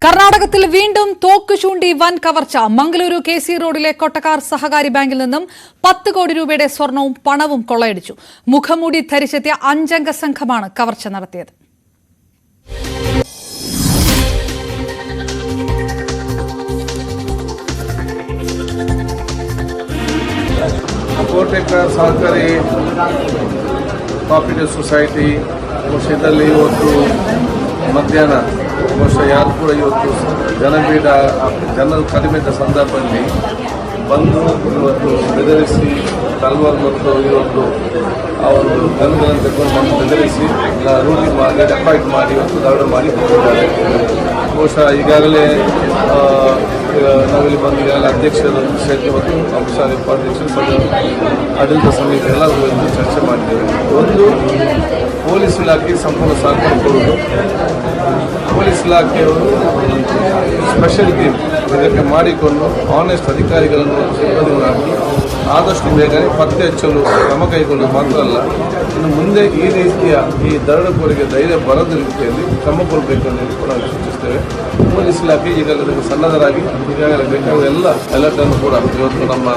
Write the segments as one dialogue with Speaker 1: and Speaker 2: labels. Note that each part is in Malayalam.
Speaker 1: കർണാടകത്തിൽ വീണ്ടും തോക്ക് ചൂണ്ടി വൻ കവർച്ച. മംഗളൂരു KC റോഡിലെ കൊട്ടക്കാർ സഹകാരി ബാങ്കിൽ നിന്നും 10 കോടി രൂപയുടെ സ്വർണവും പണവും കൊള്ളയടിച്ചു. മുഖംമൂടി ധരിച്ചെത്തിയ 5 അംഗ സംഘമാണ് കവർച്ച നടത്തിയത്.
Speaker 2: ಕೋಟೆಕರ್ ಸಹಕಾರಿ ಕೋಆಪರೇಟಿವ್ ಸೊಸೈಟಿ ವರ್ಷದಲ್ಲಿ ಇವತ್ತು ಮಧ್ಯಾಹ್ನ ವರ್ಷ ಯಾರು ಕೂಡ ಇವತ್ತು ಜನರು ಕಡಿಮೆ ಇದ್ದ ಸಂದರ್ಭದಲ್ಲಿ ಬಂದು ಇವತ್ತು ಬೆದರಿಸಿ ತಲ್ವಾರ್ ಮತ್ತು ಇವತ್ತು ಅವರು ಗನ್ಗಳನ್ನು ತೆಗೆದುಕೊಂಡು ಬಂದು ಬೆದರಿಸಿ ರೂಢಿ ಮಾಡಿ ಡೆಪಾಯಿಟ್ ಮಾಡಿ ಇವತ್ತು ದರೋಡೆ ಮಾಡಿ ಕೊಟ್ಟಿದ್ದಾರೆ. ಬಹುಶಃ ಈಗಾಗಲೇ ನಾವಿಲ್ಲಿ ಬಂದು ಈಗಾಗಲೇ ಅಧ್ಯಕ್ಷರು ಸೇರಿ ಮತ್ತು ಅಂಶಾರಿ ಉಪಾಧ್ಯಕ್ಷರು ಆಡಳಿತ ಸಮಿತಿ ಎಲ್ಲರೂ ಎಂದು ಚರ್ಚೆ ಮಾಡಿದ್ದೇವೆ. ಒಂದು ಪೊಲೀಸ್ ಇಲಾಖೆ ಸಂಪೂರ್ಣ ಸಹಕಾರ ಕೊಡುವುದು, ಪೊಲೀಸ್ ಇಲಾಖೆಯವರು ಸ್ಪೆಷಲ್ ಟೀಮ್ ಇದಕ್ಕೆ ಮಾಡಿಕೊಂಡು ಆನೆಸ್ಟ್ ಅಧಿಕಾರಿಗಳನ್ನು ಸಿಬ್ಬಂದಿಗಳನ್ನು ಹಾಕಿ ಆದಷ್ಟು ಬೇಗನೆ ಪತ್ತೆ ಹಚ್ಚಲು ಕ್ರಮ ಕೈಗೊಳ್ಳುವುದು ಮಾತ್ರ ಅಲ್ಲ, ಇನ್ನು ಮುಂದೆ ಈ ರೀತಿಯ ಈ ದರೋಡೆಕೋರಿಗೆ ಧೈರ್ಯ ಬರದ ರೀತಿಯಲ್ಲಿ ಕ್ರಮ ಕೊಡಬೇಕೆಂದು ಕೂಡ ಸೂಚಿಸ್ತೇವೆ. ಪೊಲೀಸ್ ಇಲಾಖೆ ಈಗಾಗಲೇ ಸನ್ನದ್ಧರಾಗಿ ಈಗಾಗಲೇ ಬೇಕಾದ ಎಲ್ಲ ಅಲರ್ಟನ್ನು ಕೂಡ ಇವತ್ತು ನಮ್ಮ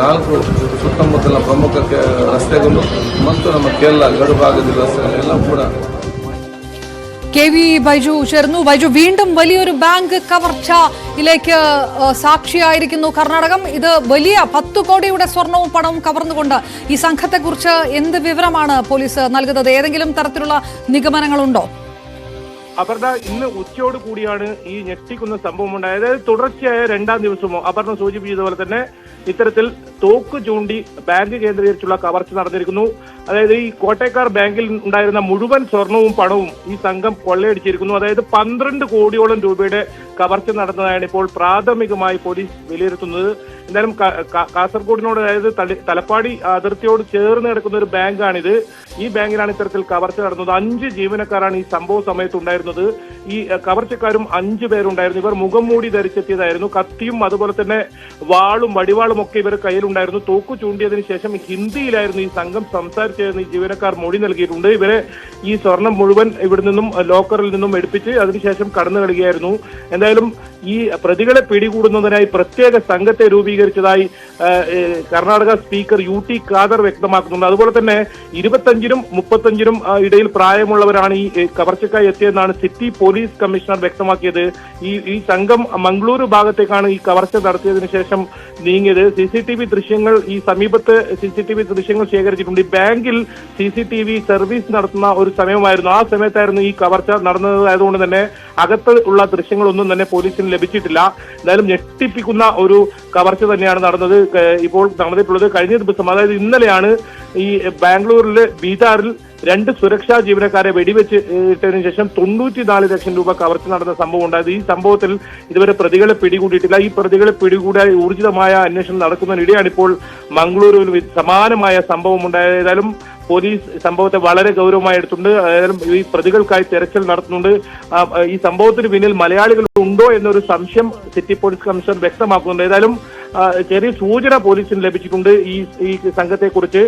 Speaker 2: 4 ಸುತ್ತಮುತ್ತಲ ಪ್ರಮುಖ ರಸ್ತೆಗಳು ಮತ್ತು ನಮ್ಮ ಕೇರಳ ಗಡು ಭಾಗದ ರಸ್ತೆಗಳೆಲ್ಲ ಕೂಡ.
Speaker 1: KV ബൈജു ചേർന്നു. ബൈജു, വീണ്ടും വലിയൊരു ബാങ്ക് കവർച്ചയിലേക്ക് സാക്ഷിയായിരിക്കുന്നു കർണാടകം. ഇത് വലിയ 10 കോടിയുടെ സ്വർണവും പണവും കവർന്നുകൊണ്ട് ഈ സംഘത്തെക്കുറിച്ച് എന്ത് വിവരമാണ് പോലീസ് നൽകുന്നത്? ഏതെങ്കിലും തരത്തിലുള്ള നിഗമനങ്ങളുണ്ടോ?
Speaker 3: അപർണ, ഇന്ന് ഉച്ചയോട് കൂടിയാണ് ഈ ഞെട്ടിക്കുന്ന സംഭവം ഉണ്ടായത്. അതായത് തുടർച്ചയായ 2ാം ദിവസമോ അപർണ സൂചിപ്പിച്ചതുപോലെ തന്നെ ഇത്തരത്തിൽ തോക്ക് ചൂണ്ടി ബാങ്ക് കേന്ദ്രീകരിച്ചുള്ള കവർച്ച നടന്നിരിക്കുന്നു. അതായത് ഈ കോട്ടേക്കാർ ബാങ്കിൽ ഉണ്ടായിരുന്ന മുഴുവൻ സ്വർണവും പണവും ഈ സംഘം കൊള്ളയടിച്ചിരിക്കുന്നു. അതായത് 12 കോടിയോളം രൂപയുടെ കവർച്ച നടന്നതാണ് ഇപ്പോൾ പ്രാഥമികമായി പോലീസ് വിലയിരുത്തുന്നത്. എന്തായാലും കാസർഗോഡിനോട്, അതായത് തലപ്പാടി അതിർത്തിയോട് ചേർന്ന് കിടക്കുന്ന ഒരു ബാങ്കാണിത്. ഈ ബാങ്കിലാണ് ഇത്തരത്തിൽ കവർച്ച നടന്നത്. 5 ജീവനക്കാരാണ് ഈ സംഭവ സമയത്ത് ഉണ്ടായിരുന്നത്. ഈ കവർച്ചക്കാരും 5 പേരുണ്ടായിരുന്നു. ഇവർ മുഖം മൂടി ധരിച്ചെത്തിയതായിരുന്നു. കത്തിയും അതുപോലെ തന്നെ വാളും വടിവാളും ഒക്കെ ഇവർ കയ്യിലുണ്ടായിരുന്നു. തോക്കു ചൂണ്ടിയതിനു ശേഷം ഹിന്ദിയിലായിരുന്നു ഈ സംഘം സംസാരിച്ചതെന്ന് ഈ ജീവനക്കാർ മൊഴി നൽകിയിട്ടുണ്ട്. ഇവരെ ഈ സ്വർണം മുഴുവൻ ഇവിടെ നിന്നും ലോക്കറിൽ നിന്നും എടുപ്പിച്ച് അതിനുശേഷം കടന്നു കളയുകയായിരുന്നു. എന്തായാലും ഈ പ്രതികളെ പിടികൂടുന്നതിനായി പ്രത്യേക സംഘത്തെ രൂപീകരിച്ചതായി കർണാടക സ്പീക്കർ UT ഖാദർ വ്യക്തമാക്കുന്നുണ്ട്. അതുപോലെ തന്നെ 25നും 35നും ഇടയിൽ പ്രായമുള്ളവരാണ് ഈ കവർച്ചക്കായി എത്തിയതെന്നാണ് സിറ്റി പോലീസ് കമ്മീഷണർ വ്യക്തമാക്കിയത്. ഈ സംഘം മംഗളൂരു ഭാഗത്തേക്കാണ് ഈ കവർച്ച നടത്തിയതിനു ശേഷം നീങ്ങിയത്. CCTV ദൃശ്യങ്ങൾ, ഈ സമീപത്ത് CCTV ദൃശ്യങ്ങൾ ശേഖരിച്ചിട്ടുണ്ട്. ഈ ബാങ്കിൽ CCTV സർവീസ് നടത്തുന്ന ഒരു സമയമായിരുന്നു. ആ സമയത്തായിരുന്നു ഈ കവർച്ച നടന്നത്. ആയതുകൊണ്ട് തന്നെ അകത്ത് ഉള്ള ദൃശ്യങ്ങളൊന്നും തന്നെ പോലീസിന് ലഭിച്ചിട്ടില്ല. എന്തായാലും ഞെട്ടിപ്പിക്കുന്ന ഒരു കവർച്ച തന്നെയാണ് നടന്നത്. ഇപ്പോൾ നടന്നിട്ടുള്ളത് കഴിഞ്ഞ ദിവസം, അതായത് ഇന്നലെയാണ് ഈ ബാംഗ്ലൂരിലെ ബീദാറിൽ 2 സുരക്ഷാ ജീവനക്കാരെ വെടിവെച്ച് ഇട്ടതിനു ശേഷം 94 ലക്ഷം രൂപ കവർച്ച നടന്ന സംഭവം ഉണ്ടായത്. ഈ സംഭവത്തിൽ ഇതുവരെ പ്രതികളെ പിടികൂടിയിട്ടില്ല. ഈ പ്രതികളെ പിടികൂടാൻ ഊർജിതമായ അന്വേഷണം നടക്കുന്നതിനിടെയാണ് ഇപ്പോൾ മംഗളൂരുവിൽ സമാനമായ സംഭവം ഉണ്ടായത്. ഏതായാലും പോലീസ് സംഭവത്തെ വളരെ ഗൗരവമായി എടുത്തുണ്ട്. ഏതായാലും ഈ പ്രതികൾക്കായി തെരച്ചിൽ നടത്തുന്നുണ്ട്. ഈ സംഭവത്തിന് പിന്നിൽ മലയാളികൾ ഉണ്ടോ എന്നൊരു സംശയം സിറ്റി പോലീസ് കമ്മീഷണർ വ്യക്തമാക്കുന്നുണ്ട്. ഏതായാലും ചെറിയ സൂചന പോലീസിന് ലഭിച്ചിട്ടുണ്ട് ഈ സംഘത്തെക്കുറിച്ച്.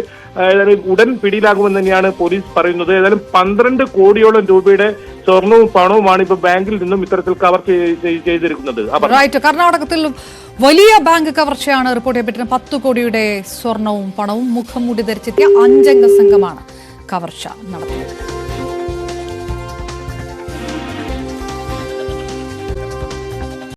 Speaker 3: ഏതായാലും ഉടൻ പിടിയിലാകുമെന്ന് തന്നെയാണ് പോലീസ് പറയുന്നത്. ഏതായാലും 12 കോടിയോളം രൂപയുടെ സ്വർണവും പണവുമാണ് ഇപ്പൊ ബാങ്കിൽ നിന്നും ഇത്തരത്തിൽ കവർച്ച ചെയ്തിരിക്കുന്നത്.
Speaker 1: കർണാടകത്തിൽ വലിയ ബാങ്ക് കവർച്ചയാണ് റിപ്പോർട്ട് ചെയ്യപ്പെട്ടത്. 10 കോടിയുടെ സ്വർണവും പണവും മുഖംമൂടി ധരിച്ചെത്തിയ 5 അംഗ സംഘമാണ് കവർച്ച നടത്തിയത്.